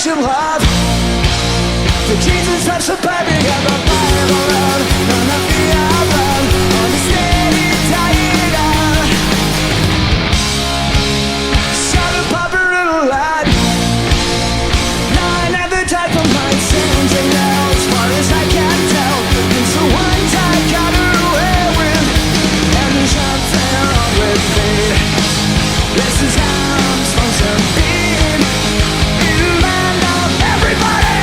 salvation love. The Jesus of suburbia, the Bible road, none of the album, on the steady diet of shut up, popper in a light. Nine at the time for my sins, and now as far as I can tell, it's the ones I got away with, and there's something wrong with me. This is how I'm supposed to be. In the land of everybody.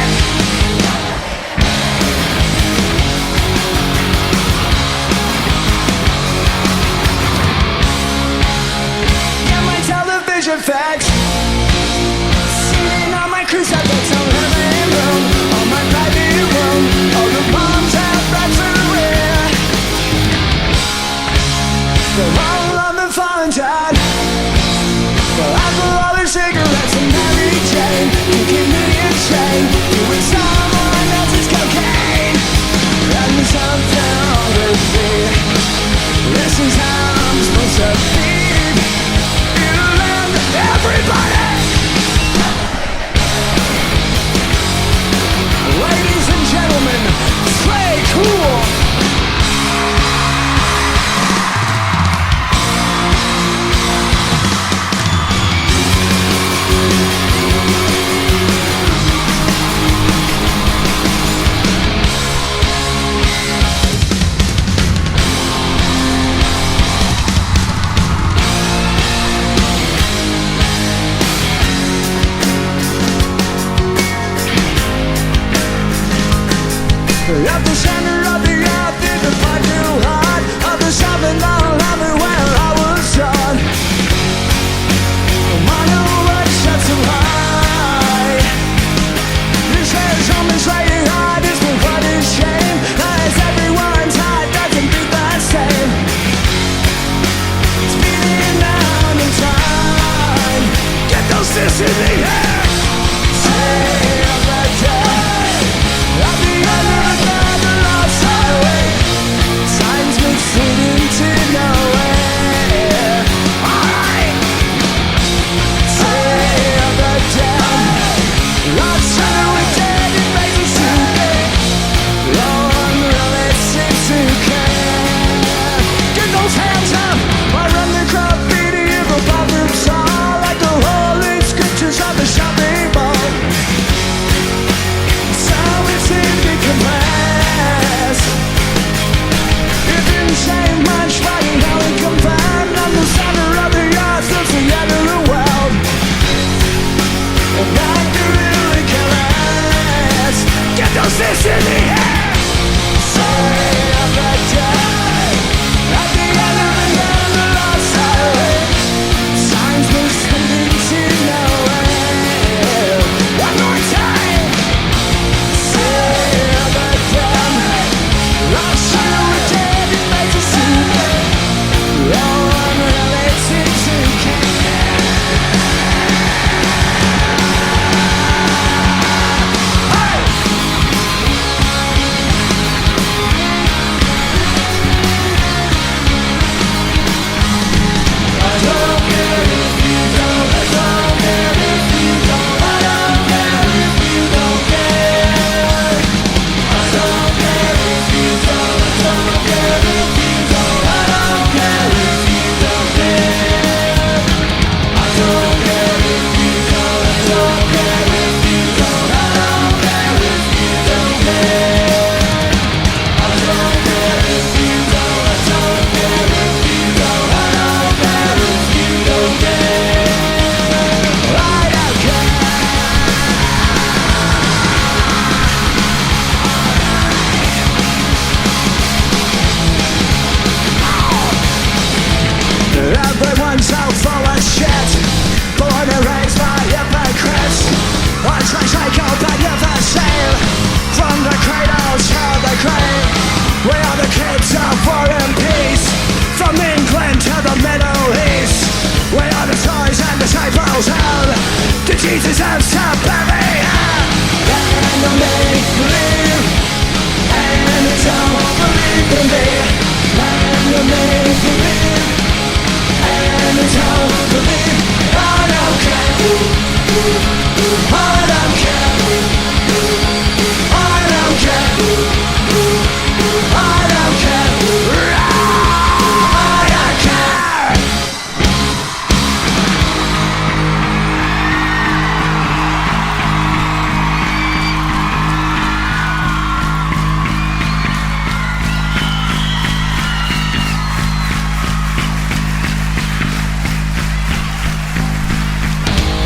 Get my television fix. Sitting on my cruise, I got some living room. On my private room, all the moms have back to wear. They're all on the phone, John. Well, after all the cigarettes and Mary Jane, you keep me in chain, doing someone else's cocaine. And there's something wrong with me. This is how I'm supposed to be. In a land of everybody. Ladies and gentlemen, play cool. At the center of the earth in the parking lot of the shopping mall everywhere I was on. I know what sets so high. This says someone's riding hard, it's been quite a shame. As everyone's heart doesn't beat the same. Speeding down in time. Get those fists in the air. Save the day. At the end of the lost highway, signs mixing into nowhere. Alright, save the day. Lost center with dead and faces to big. No one really seems to care. Get those hands up! I run the graffiti in the bathroom stall, like the holy scriptures of the shopping mall. It didn't say much, but it held combined. On the center of the earth, there's the end of the world. And I can really care less. Get those fists in the air. Save the day. At the end of the lost highway, signs were sending to nowhere. One more time. Save the day. Lost center with dead and faces to big. No one really seems to care. Hey! I don't care if you don't. I don't care if you don't. I don't care if you don't care. I don't care if you don't. I don't care if you don't. I don't care if you don't care. I don't care if you don't. I don't care if you don't. I don't care if you don't care. I don't care if you don't. I don't care if you don't. I don't care if you don't care. I don't care. Everyone's out full of shit, born and raised by hypocrites. Watch my psycho, but you're the same. From the cradle to the grave, we are the kids of war and peace. From England to the Middle East, we are the toys and disciples of the Jesus of suburbia. And the make believe, and it's all believe in me. And the make believe, and it's all believe. I don't care. I don't care.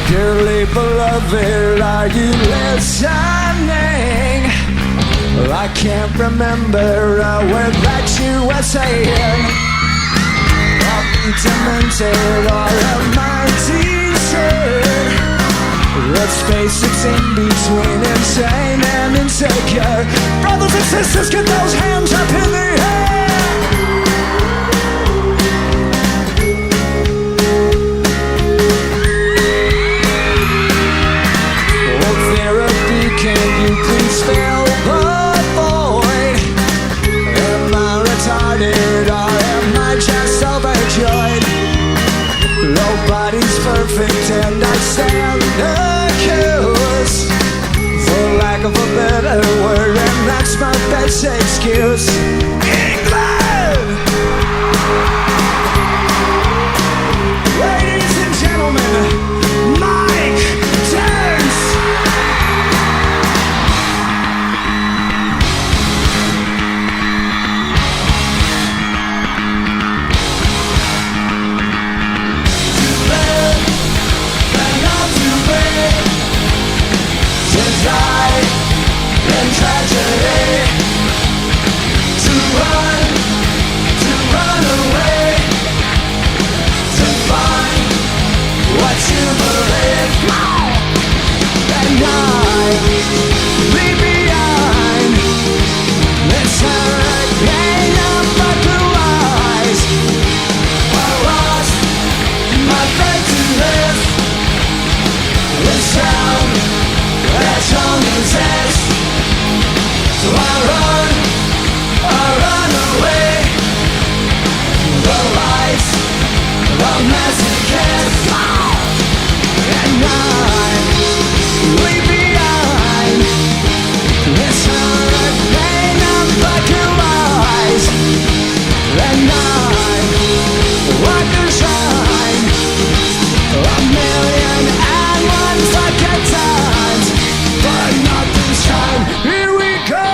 Dearly beloved, are you listening? I can't remember a word that you were saying. Are we demented or am I teasing? Let's face it's in between insane and insecure. Brothers and sisters, get those hands up in the air. Can you please fill the void? Am I retarded or am I just overjoyed? Nobody's perfect and I stand accused, for lack of a better word, and that's my best excuse. England! Ladies and gentlemen, Mike Dance! Tragedy, to run away, to find what you believe, and I leave behind this hurricane of my blue eyes. I lost my faith to live, the sound that's on his head. So I run away. The lights, the massacres, and I leave behind this hurricane of blue eyes. And I want to shine 1,000,001 fucking times, but not this time. Here we go.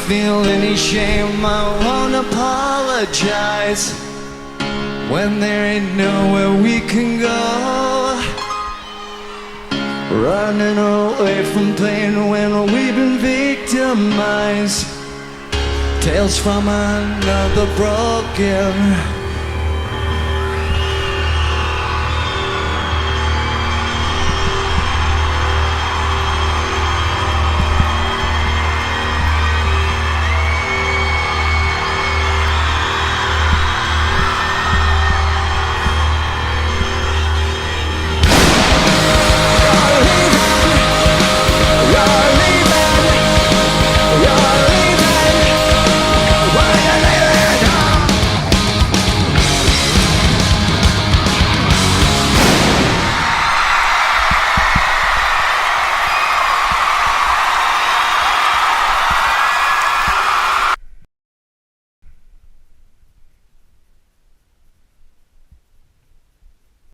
Feel any shame, I won't apologize when there ain't nowhere we can go. Running away from pain when we've been victimized. Tales from another broken